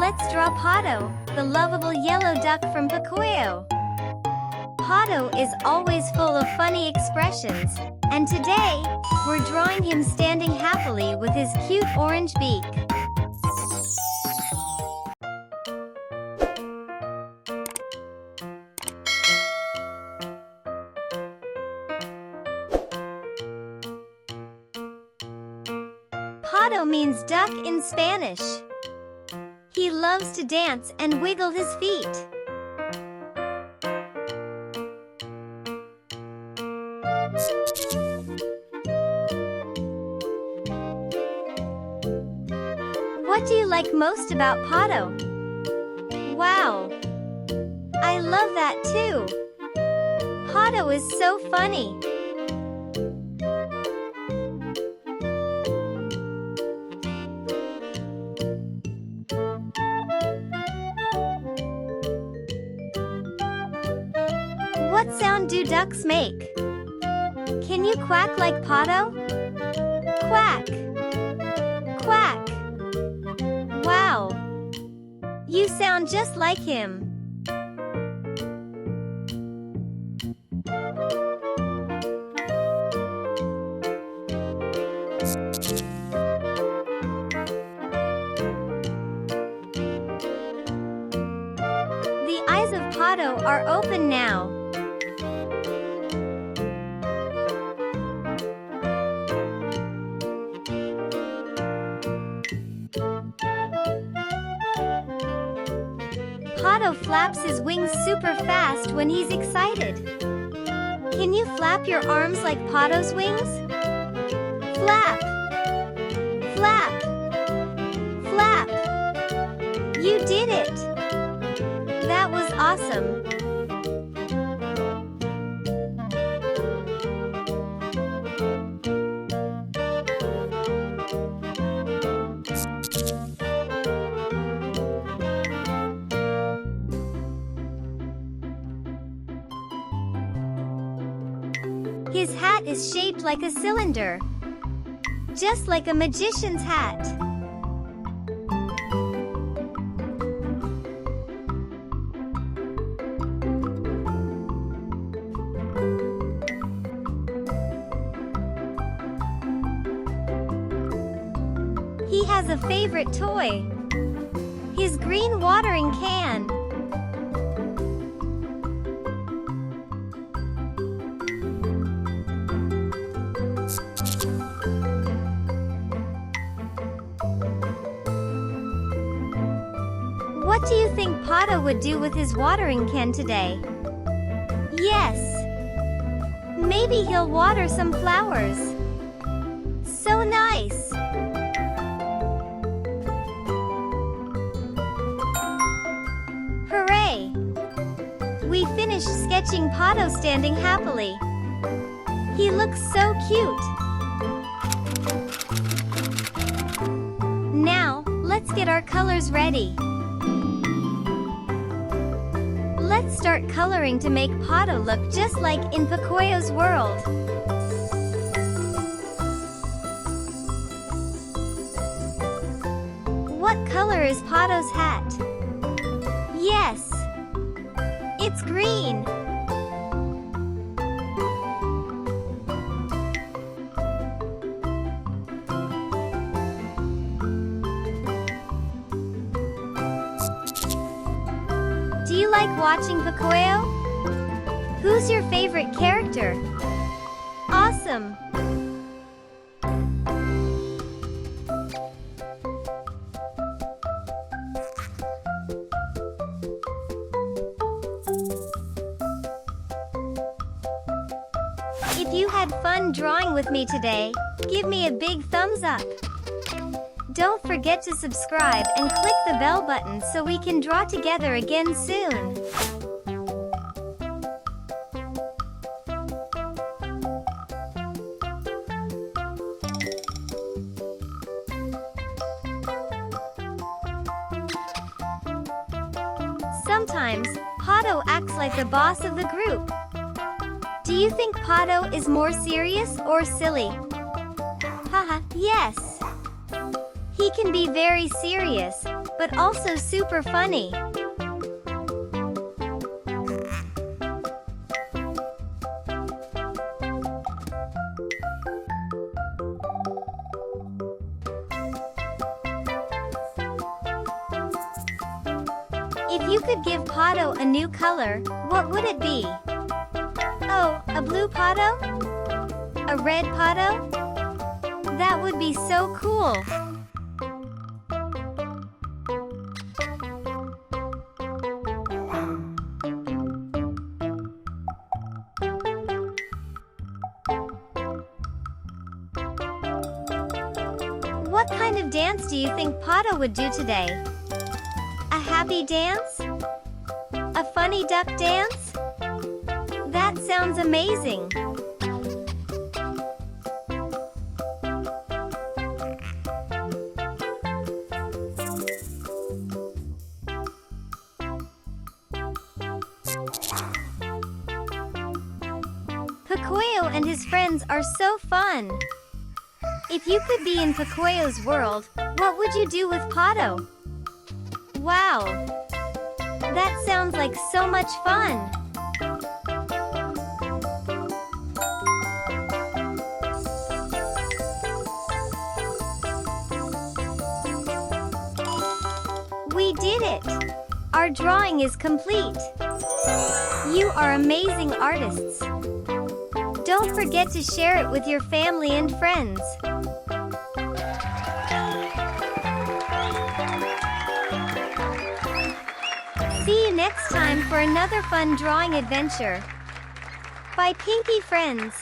Let's draw Pato, the lovable yellow duck from Pacoyo. Pato is always full of funny expressions, and today, we're drawing him standing happily with his cute orange beak. Pato means duck in Spanish. He loves to dance and wiggle his feet. What do you like most about Pato? Wow! I love that too! Pato is so funny! What sound do ducks make? Can you quack like Pato? Quack! Quack! Wow! You sound just like him. The eyes of Pato are open now. Pato flaps his wings super fast when he's excited. Can you flap your arms like Pato's wings? Flap! Flap! Flap! You did it! That was awesome! His hat is shaped like a cylinder, just like a magician's hat. He has a favorite toy, his green watering can. What do you think Pato would do with his watering can today? Yes! Maybe he'll water some flowers. So nice! Hooray! We finished sketching Pato standing happily. He looks so cute! Now, let's get our colors ready. Let's start coloring to make Pato look just like in Pacoyo's world. What color is Pato's hat? Yes! It's green! Do you like watching Pacoyo? Who's your favorite character? Awesome! If you had fun drawing with me today, give me a big thumbs up. Don't forget to subscribe and click the bell button so we can draw together again soon. Sometimes, Pato acts like the boss of the group. Do you think Pato is more serious or silly? Haha, yes! He can be very serious, but also super funny. If you could give Pato a new color, what would it be? Oh, a blue Pato? A red Pato? That would be so cool! What kind of dance do you think Pato would do today? A happy dance? A funny duck dance? That sounds amazing! Pocoyo and his friends are so fun! If you could be in Pocoyo's world, what would you do with Pato? Wow! That sounds like so much fun! We did it! Our drawing is complete! You are amazing artists! Don't forget to share it with your family and friends. See you next time for another fun drawing adventure. Bye, Pinky friends!